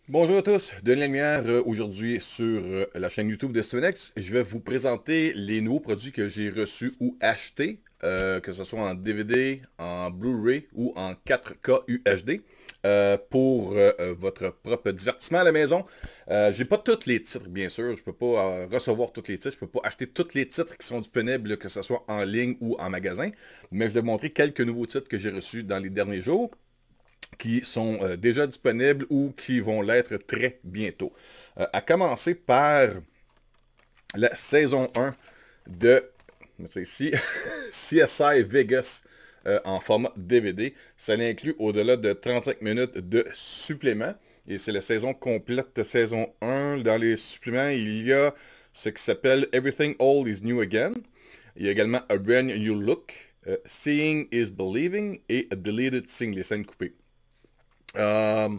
Bonjour à tous, Denis Lemière, aujourd'hui sur la chaîne YouTube de StevenX, je vais vous présenter les nouveaux produits que j'ai reçus ou achetés, que ce soit en DVD, en Blu-ray ou en 4K UHD, pour votre propre divertissement à la maison. J'ai pas tous les titres, bien sûr, je peux pas recevoir tous les titres, je peux pas acheter tous les titres qui sont disponibles, que ce soit en ligne ou en magasin, mais je vais vous montrer quelques nouveaux titres que j'ai reçus dans les derniers jours qui sont déjà disponibles ou qui vont l'être très bientôt. À commencer par la saison 1 de ici, CSI Vegas en format DVD. Ça inclut au-delà de 35 minutes de suppléments. Et c'est la saison complète, saison 1. Dans les suppléments, il y a ce qui s'appelle Everything Old is New Again. Il y a également A Brand New Look, Seeing is Believing et A Deleted Scene, les scènes coupées. Euh,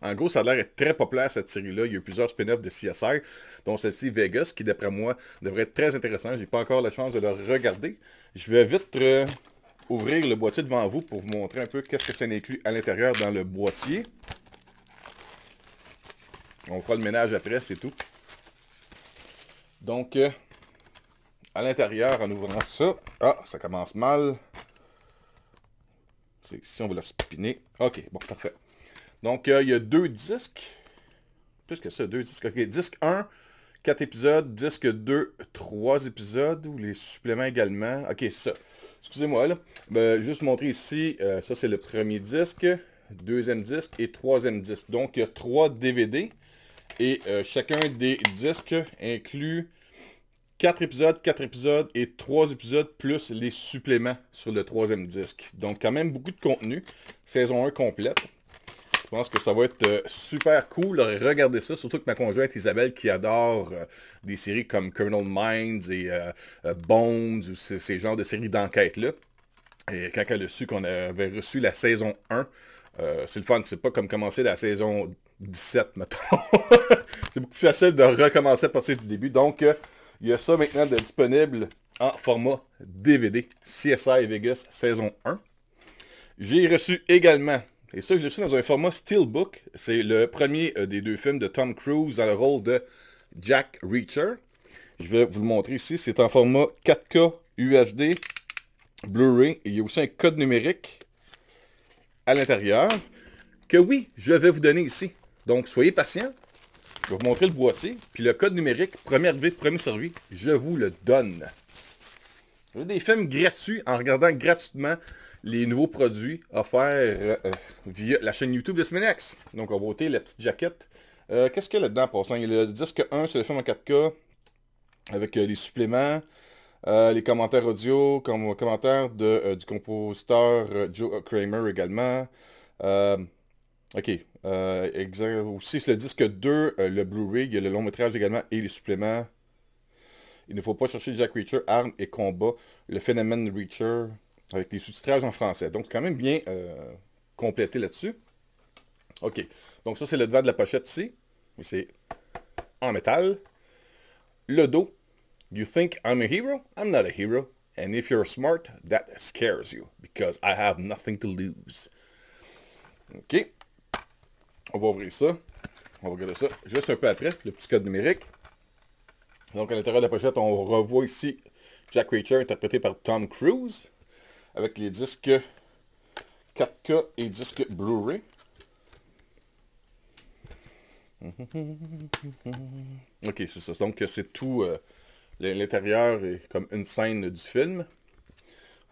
En gros, ça a l'air d'être très populaire cette série-là. Il y a eu plusieurs spin-offs de CSI, dont celle-ci Vegas, qui d'après moi devrait être très intéressant. J'ai pas encore la chance de le regarder. Je vais vite ouvrir le boîtier devant vous pour vous montrer un peu qu'est-ce que ça inclut à l'intérieur dans le boîtier. On fera le ménage après, c'est tout. Donc, à l'intérieur, en ouvrant ça, ça commence mal. C'est ici, on va le spinner. Ok, bon, parfait. Donc, il y a deux disques. Plus que ça, deux disques. Ok, disque 1, 4 épisodes. Disque 2, 3 épisodes. Ou les suppléments également. Ok, c'est ça. Excusez-moi, là. Juste montrer ici. Ça, c'est le premier disque. Deuxième disque et troisième disque. Donc, il y a 3 DVD. Et chacun des disques inclut 4 épisodes et 3 épisodes plus les suppléments sur le troisième disque. Donc, quand même beaucoup de contenu. Saison 1 complète. Je pense que ça va être super cool. Regardez ça, surtout que ma conjointe Isabelle qui adore des séries comme Criminal Minds et Bones ou ces genres de séries d'enquête-là. Et quand elle a su qu'on avait reçu la saison 1, c'est le fun. C'est pas comme commencer la saison 17, mettons. C'est beaucoup plus facile de recommencer à partir du début. Donc, il y a ça maintenant de disponible en format DVD. CSI Vegas saison 1. J'ai reçu également, et ça je l'ai reçu dans un format Steelbook, c'est le premier des deux films de Tom Cruise dans le rôle de Jack Reacher. Je vais vous le montrer ici, c'est en format 4K UHD, Blu-ray, et il y a aussi un code numérique à l'intérieur, que oui, je vais vous donner ici. Donc soyez patients, je vais vous montrer le boîtier, puis le code numérique, premier arrivé, premier servi, je vous le donne. J'ai des films gratuits en regardant gratuitement les nouveaux produits offerts via la chaîne YouTube de StevenX. Donc on va ôter la petite jaquette. Qu'est-ce qu'il y a là-dedans, passant? Il y a le disque 1, c'est le film en 4K, avec les suppléments, les commentaires audio, commentaires du compositeur Joe Kramer également. Euh, ok. Aussi, c'est le disque 2, le Blu-ray, il y a le long métrage également et les suppléments. Il ne faut pas chercher Jack Reacher, armes et combat, le phénomène Reacher, avec les sous-titrages en français. Donc, c'est quand même bien complété là-dessus. OK. Donc, ça, c'est le devant de la pochette ici. Et c'est en métal. Le dos. You think I'm a hero? I'm not a hero. And if you're smart, that scares you. Because I have nothing to lose. OK. On va ouvrir ça. On va regarder ça juste un peu après, le petit code numérique. Donc, à l'intérieur de la pochette, on revoit ici Jack Reacher interprété par Tom Cruise avec les disques 4K et disques Blu-ray. Ok, c'est ça. Donc, c'est tout. L'intérieur est comme une scène du film.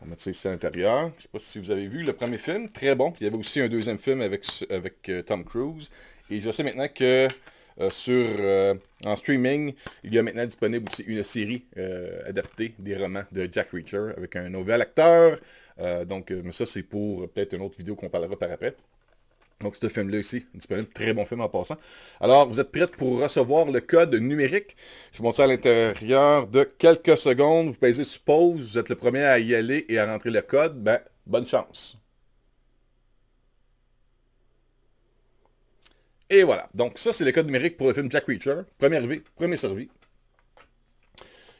On va mettre ça ici à l'intérieur. Je ne sais pas si vous avez vu le premier film. Très bon. Il y avait aussi un deuxième film avec Tom Cruise. Et je sais maintenant que en streaming, il y a maintenant disponible aussi une série adaptée des romans de Jack Reacher avec un nouvel acteur. Mais ça, c'est pour peut-être une autre vidéo qu'on parlera par après. Donc, ce film-là ici, disponible, très bon film en passant. Alors, vous êtes prêts pour recevoir le code numérique? Je vous montre ça à l'intérieur de quelques secondes. Vous pèsez sur pause, vous êtes le premier à y aller et à rentrer le code. Ben, bonne chance. Et voilà. Donc, ça, c'est le code numérique pour le film Jack Reacher. Premier arrivé, premier servi.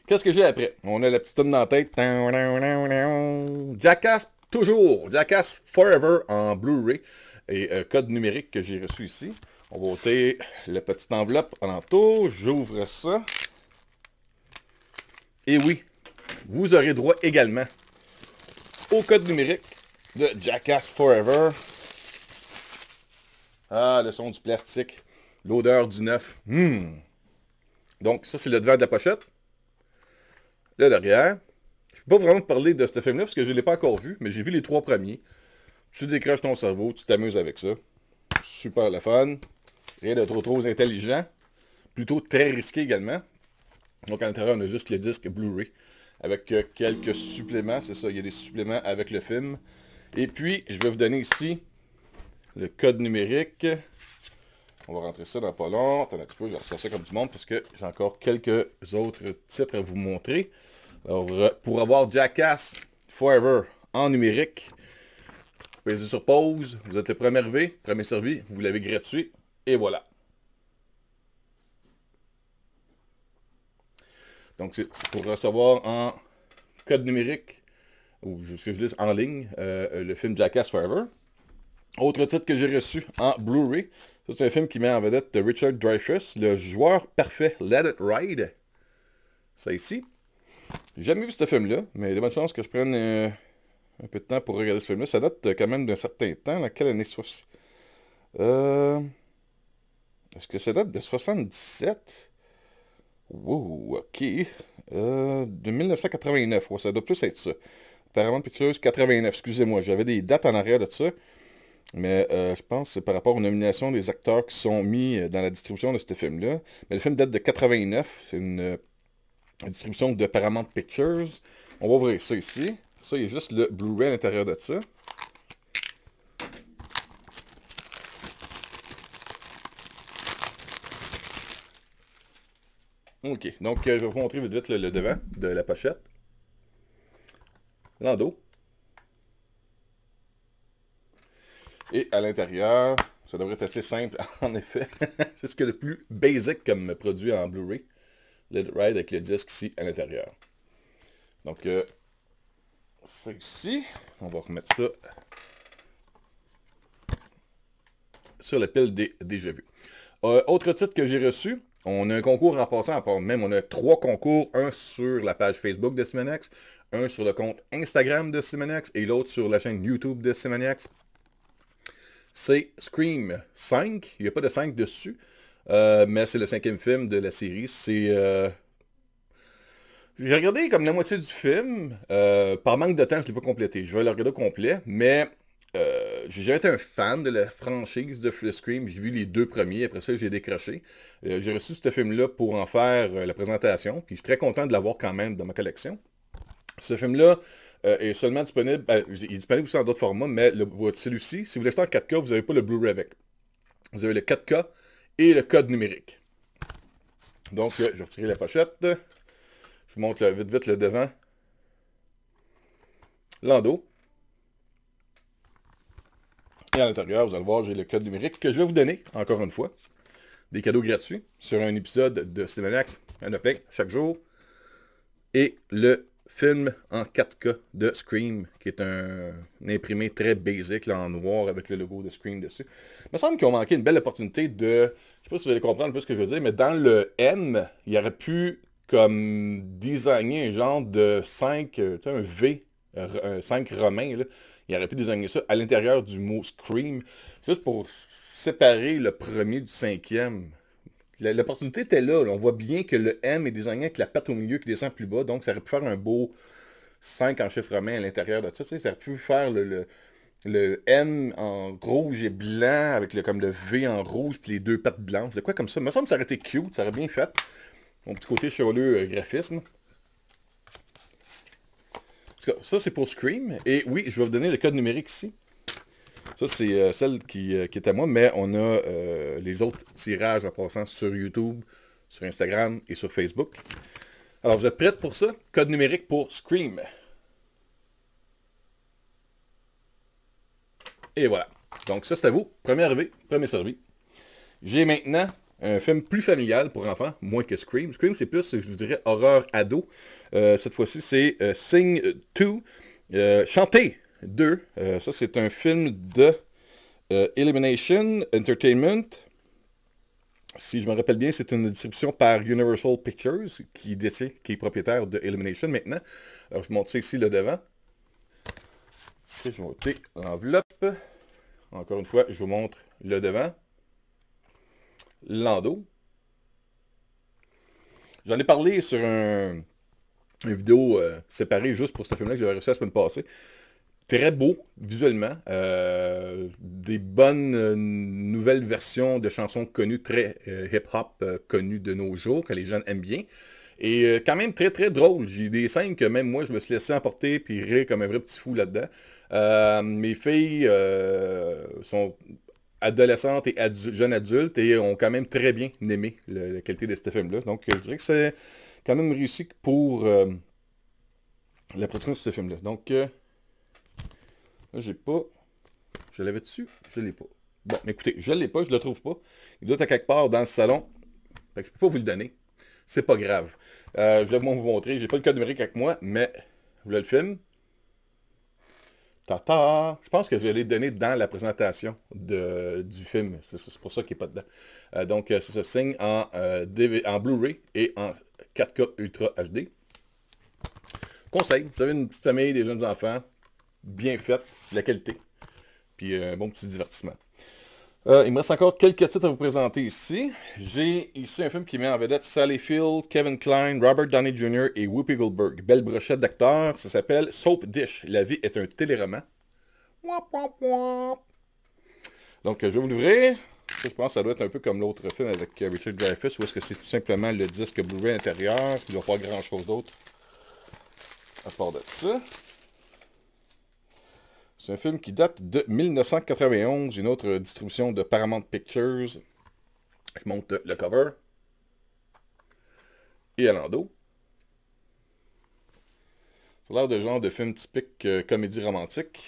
Qu'est-ce que j'ai après? On a la petite tonne dans la tête. Jackass, toujours. Jackass Forever en Blu-ray. et code numérique que j'ai reçu ici. On va ôter la petite enveloppe alentour. J'ouvre ça. Et oui, vous aurez droit également au code numérique de Jackass Forever. Ah, le son du plastique. L'odeur du neuf. Donc, ça, c'est le devant de la pochette. Là, derrière. Je ne peux pas vraiment te parler de ce film-là parce que je ne l'ai pas encore vu, mais j'ai vu les 3 premiers. Tu décroches ton cerveau, tu t'amuses avec ça. Super le fun. Rien de trop intelligent. Plutôt très risqué également. Donc, à l'intérieur, on a juste le disque Blu-ray. Avec quelques suppléments. C'est ça, il y a des suppléments avec le film. Et puis, je vais vous donner ici le code numérique. On va rentrer ça dans pas long. Attends un petit peu, je vais ressortir ça comme du monde parce que j'ai encore quelques autres titres à vous montrer. Alors, pour avoir Jackass Forever en numérique, pesez sur pause, vous êtes le premier arrivé, premier servi, vous l'avez gratuit, et voilà. Donc, c'est pour recevoir en code numérique, ou ce que je dis en ligne, le film Jackass Forever. Autre titre que j'ai reçu en Blu-ray, c'est un film qui met en vedette Richard Dreyfuss, le joueur parfait Let It Ride. Ça ici. J'ai jamais vu ce film-là, mais il y a de bonnes chances que je prenne un peu de temps pour regarder ce film-là. Ça date quand même d'un certain temps. Dans quelle année? Est-ce que ça date de 77? Wow, ok. De 1989. Ouais, ça doit plus être ça. Paramount Pictures 89. Excusez-moi, j'avais des dates en arrière de ça. Mais je pense que c'est par rapport aux nominations des acteurs qui sont mis dans la distribution de ce film-là. Mais le film date de 89. C'est une distribution de Paramount Pictures. On va ouvrir ça ici. Ça, il y a juste le Blu-ray à l'intérieur de ça. Ok, donc je vais vous montrer vite vite le devant de la pochette. L'endos. Et à l'intérieur, ça devrait être assez simple, en effet. C'est ce que le plus basic comme produit en Blu-ray. Le Ride avec le disque ici à l'intérieur. Donc, ça ici, on va remettre ça sur la pile des déjà vus. Autre titre que j'ai reçu, on a un concours en passant, même on a 3 concours, un sur la page Facebook de Cinemanex, un sur le compte Instagram de Cinemanex et l'autre sur la chaîne YouTube de Cinemanex. C'est Scream 5, il n'y a pas de 5 dessus, mais c'est le 5e film de la série. J'ai regardé comme la moitié du film, par manque de temps je ne l'ai pas complété, je vais le regarder au complet, mais j'ai jamais été un fan de la franchise de Scream. J'ai vu les 2 premiers, après ça j'ai décroché. J'ai reçu ce film-là pour en faire la présentation, puis je suis très content de l'avoir quand même dans ma collection. Ce film-là est seulement disponible, il est disponible aussi dans d'autres formats, mais celui-ci, si vous l'achetez en 4K, vous n'avez pas le Blu-ray avec. Vous avez le 4K et le code numérique. Donc, je vais retirer la pochette. Je vous montre vite vite le devant. L'endos. Et à l'intérieur, vous allez voir, j'ai le code numérique que je vais vous donner, encore une fois. Des cadeaux gratuits sur un épisode de Cinemanex. Il y en a plein, chaque jour. Et le film en 4K de Scream, qui est un imprimé très basic, là, en noir, avec le logo de Scream dessus. Il me semble qu'ils ont manqué une belle opportunité de... Je sais pas si vous allez comprendre un peu ce que je veux dire, mais dans le M, il aurait pu comme designer un genre de 5, tu sais, un V, un 5 romain, là. Il aurait pu designer ça à l'intérieur du mot Scream, juste pour séparer le premier du 5e. L'opportunité était là, là. On voit bien que le M est désigné avec la patte au milieu qui descend plus bas. Donc, ça aurait pu faire un beau 5 en chiffre romain à l'intérieur de ça. Tu sais, ça aurait pu faire le M en rouge et blanc avec comme le V en rouge et les 2 pattes blanches. De quoi comme ça. Il me semble que ça aurait été cute. Ça aurait bien fait. Mon petit côté chevelu graphisme. En tout cas, ça, c'est pour Scream. Et oui, je vais vous donner le code numérique ici. Ça, c'est celle qui est à moi, mais on a les autres tirages en passant sur YouTube, sur Instagram et sur Facebook. Alors, vous êtes prêts pour ça? Code numérique pour Scream. Et voilà. Donc, ça, c'est à vous. Premier arrivé, premier servi. J'ai maintenant un film plus familial pour enfants, moins que Scream. Scream, c'est plus, je vous dirais, horreur ado. Cette fois-ci, c'est Sing 2, Chanter 2. Ça, c'est un film de Elimination Entertainment. Si je me rappelle bien, c'est une distribution par Universal Pictures qui détient, qui est propriétaire de Elimination maintenant. Alors, je vous montre ça ici, le devant. Je vais monter l'enveloppe. Encore une fois, je vous montre le devant. L'endos. J'en ai parlé sur une vidéo séparée juste pour ce film-là que j'avais reçu la semaine passée. Très beau, visuellement. Des bonnes nouvelles versions de chansons connues, très hip-hop, connues de nos jours, que les jeunes aiment bien. Et quand même très très drôle. J'ai eu des scènes que même moi je me suis laissé emporter puis rire comme un vrai petit fou là-dedans. Mes filles sont adolescentes et jeunes adultes et ont quand même très bien aimé la qualité de ce film-là. Donc je dirais que c'est quand même réussi pour la production de ce film-là. Donc là, j'ai pas. Je l'avais dessus? Je l'ai pas. Bon, mais écoutez, je l'ai pas, je le trouve pas. Il doit être à quelque part dans le salon. Fait que je peux pas vous le donner. C'est pas grave. Je vais vous montrer. J'ai pas le code numérique avec moi, mais voilà le film. Ta-ta! Je pense que je l'ai donné dans la présentation du film. C'est pour ça qu'il n'est pas dedans. Donc, c'est ce signe en Blu-ray et en 4K Ultra HD. Conseil, vous avez une petite famille, des jeunes enfants, bien faite, de la qualité, puis un bon petit divertissement. Il me reste encore quelques titres à vous présenter ici. J'ai ici un film qui met en vedette Sally Field, Kevin Kline, Robert Downey Jr. et Whoopi Goldberg. Belle brochette d'acteurs. Ça s'appelle Soap Dish. La vie est un téléroman. Donc, je vais vous l'ouvrir. Ça, je pense que ça doit être un peu comme l'autre film avec Richard Dreyfuss, où est-ce que c'est tout simplement le disque Blu-ray à l'intérieur. Il ne doit pas grand-chose d'autre à part de ça. C'est un film qui date de 1991, une autre distribution de Paramount Pictures. Je monte le cover. Et à l'endos. C'est l'air de genre de film typique comédie romantique.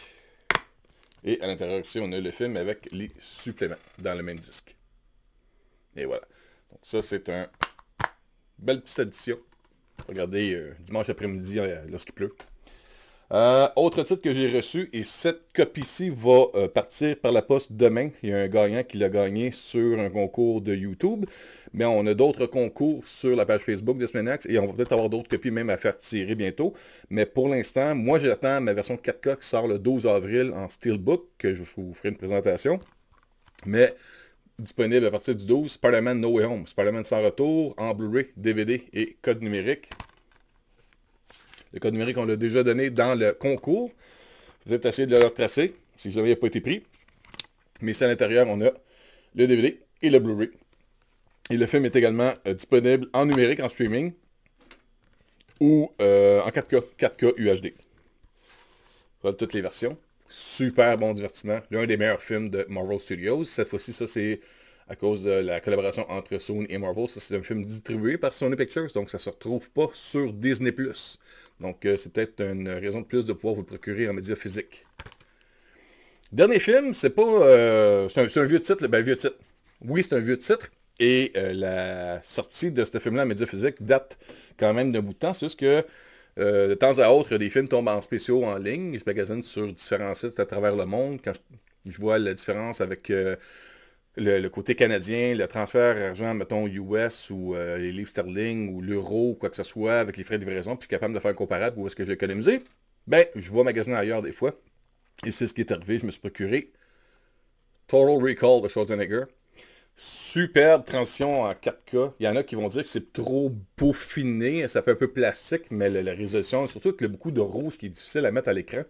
Et à l'intérieur ici, on a le film avec les suppléments dans le même disque. Et voilà. Donc ça, c'est un belle petite addition. Regardez dimanche après-midi lorsqu'il pleut. Autre titre que j'ai reçu, et cette copie-ci va partir par la poste demain. Il y a un gagnant qui l'a gagné sur un concours de YouTube. Mais on a d'autres concours sur la page Facebook de Semainax et on va peut-être avoir d'autres copies même à faire tirer bientôt. Mais pour l'instant, moi j'attends ma version 4K qui sort le 12 avril en Steelbook, que je vous ferai une présentation. Mais disponible à partir du 12, Spider-Man No Way Home, Spider-Man Sans Retour, en Blu-ray, DVD et code numérique. Le code numérique, on l'a déjà donné dans le concours. Vous êtes essayé de le retracer, si jamais il n'a pas été pris. Mais ici à l'intérieur, on a le DVD et le Blu-ray. Et le film est également disponible en numérique, en streaming, ou en 4K, 4K UHD. Voilà toutes les versions. Super bon divertissement. L'un des meilleurs films de Marvel Studios. Cette fois-ci, ça c'est à cause de la collaboration entre Sony et Marvel. Ça c'est un film distribué par Sony Pictures, donc ça ne se retrouve pas sur Disney+. Donc c'est peut-être une raison de plus de pouvoir vous le procurer en médias physiques. Dernier film, c'est pas... c'est un vieux titre, ben vieux titre. Oui, c'est un vieux titre. Et la sortie de ce film-là en médias physiques date quand même d'un bout de temps. C'est juste que de temps à autre, des films tombent en spéciaux en ligne. Je magasine sur différents sites à travers le monde. Quand je vois la différence avec le côté canadien, le transfert argent, mettons, US ou les livres sterling ou l'euro ou quoi que ce soit avec les frais de livraison, puis je suis capable de faire un comparable où est-ce que j'ai économisé, ben, je vais magasiner ailleurs des fois. Et c'est ce qui est arrivé. Je me suis procuré Total Recall de Schwarzenegger. Superbe transition en 4K. Il y en a qui vont dire que c'est trop peaufiné, ça fait un peu plastique, mais la résolution, surtout qu'il y a beaucoup de rouge qui est difficile à mettre à l'écran.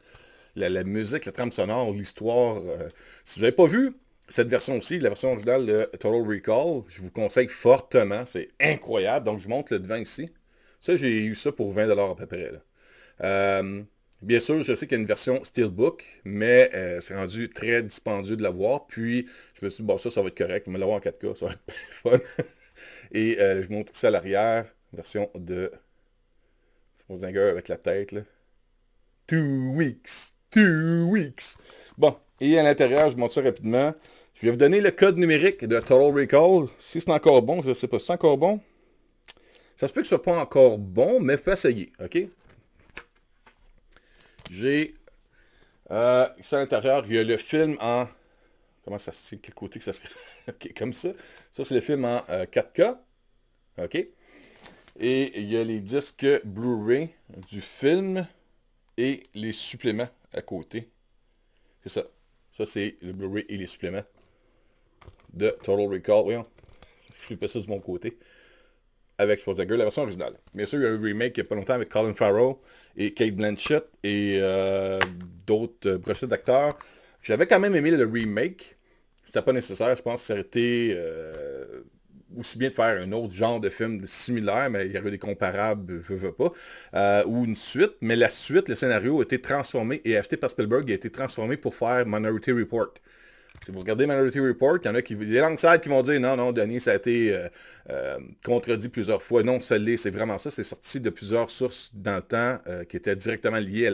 La musique, la trame sonore, l'histoire. Si vous n'avez pas vu cette version aussi, la version originale de Total Recall, je vous conseille fortement. C'est incroyable. Donc je monte le devant ici. Ça, j'ai eu ça pour 20$ à peu près. Là. Bien sûr, je sais qu'il y a une version Steelbook, mais c'est rendu très dispendieux de l'avoir. Puis, je me suis dit, bon, ça va être correct. Je vais l'avoir en 4K, ça va être fun. Et je vous montre ça à l'arrière, version de Schwarzenegger avec la tête. Là. 2 weeks. Bon, et à l'intérieur, je vous montre ça rapidement. Je vais vous donner le code numérique de Total Recall. Si c'est encore bon, je ne sais pas si c'est encore bon. Ça se peut que ce soit pas encore bon, mais faut essayer, ok? J'ai ici à l'intérieur, il y a le film en comment ça se tient, quel côté que ça serait. OK, comme ça. Ça, c'est le film en 4K. OK. Et il y a les disques Blu-ray du film et les suppléments à côté. C'est ça. Ça, c'est le Blu-ray et les suppléments de Total Recall. Voyons. Je flippais ça de mon côté. Avec Schwarzenegger, la version originale. Bien sûr, il y a eu un remake il n'y a pas longtemps avec Colin Farrell et Kate Blanchett et d'autres brochettes d'acteurs. J'avais quand même aimé le remake. C'était pas nécessaire. Je pense que ça aurait été aussi bien de faire un autre genre de film similaire, mais il y avait des comparables, je veux pas, ou une suite. Mais la suite, le scénario a été transformé et acheté par Spielberg, il a été transformé pour faire Minority Report. Si vous regardez Minority Report, il y en a qui, des langsides qui vont dire non, non, Denis, ça a été contredit plusieurs fois. Non, ça l'est, c'est vraiment ça. C'est sorti de plusieurs sources dans le temps qui étaient directement liées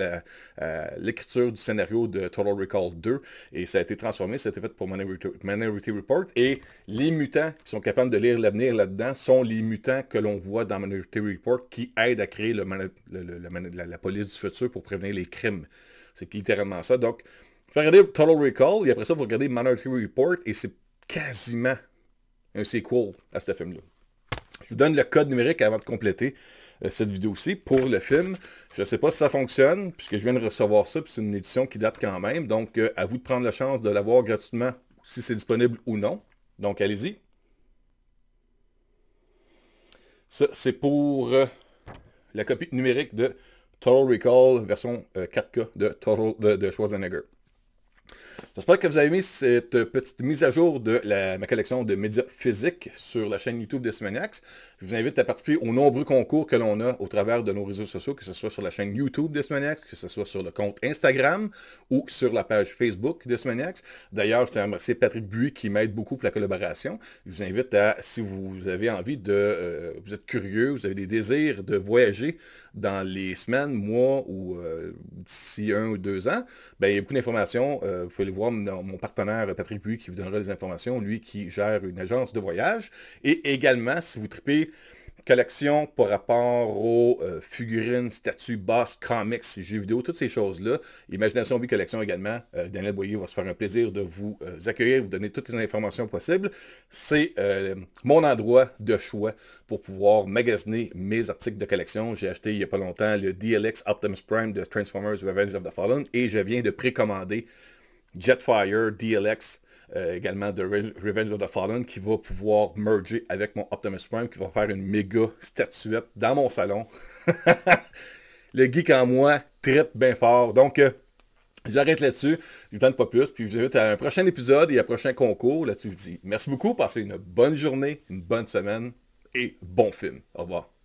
à l'écriture du scénario de Total Recall 2. Et ça a été transformé, ça a été fait pour Minority Report. Et les mutants qui sont capables de lire l'avenir là-dedans sont les mutants que l'on voit dans Minority Report qui aident à créer la police du futur pour prévenir les crimes. C'est littéralement ça. Donc, vous regardez Total Recall, et après ça, vous regardez Minority Report, et c'est quasiment un sequel à ce film-là. Je vous donne le code numérique avant de compléter cette vidéo-ci pour le film. Je ne sais pas si ça fonctionne, puisque je viens de recevoir ça, puis c'est une édition qui date quand même. Donc, à vous de prendre la chance de l'avoir gratuitement, si c'est disponible ou non. Donc, allez-y. Ça, c'est pour la copie numérique de Total Recall, version 4K de Schwarzenegger. J'espère que vous avez aimé cette petite mise à jour de ma collection de médias physiques sur la chaîne YouTube de Cinemaniacs. Je vous invite à participer aux nombreux concours que l'on a au travers de nos réseaux sociaux, que ce soit sur la chaîne YouTube de Cinemaniacs, que ce soit sur le compte Instagram ou sur la page Facebook de Cinemaniacs. D'ailleurs, je tiens à remercier Patrick Buis qui m'aide beaucoup pour la collaboration. Je vous invite à, si vous avez envie de... vous êtes curieux, vous avez des désirs de voyager dans les semaines, mois ou d'ici 1 ou 2 ans, ben, il y a beaucoup d'informations. Vous pouvez aller voir mon partenaire Patrick Buis qui vous donnera les informations, lui qui gère une agence de voyage. Et également, si vous tripez collection par rapport aux figurines, statues, boss, comics, jeux vidéo, toutes ces choses-là, Imagination Vie Collection également, Daniel Boyer va se faire un plaisir de vous accueillir, vous donner toutes les informations possibles. C'est mon endroit de choix pour pouvoir magasiner mes articles de collection. J'ai acheté il n'y a pas longtemps le DLX Optimus Prime de Transformers Revenge of the Fallen et je viens de précommander Jetfire DLX également de Revenge of the Fallen qui va pouvoir merger avec mon Optimus Prime qui va faire une méga statuette dans mon salon. Le geek en moi trippe bien fort. Donc, j'arrête là-dessus. Je ne tente pas plus. Puis je vous invite à un prochain épisode et à un prochain concours. Là-dessus, je vous dis merci beaucoup. Passez une bonne journée, une bonne semaine et bon film. Au revoir.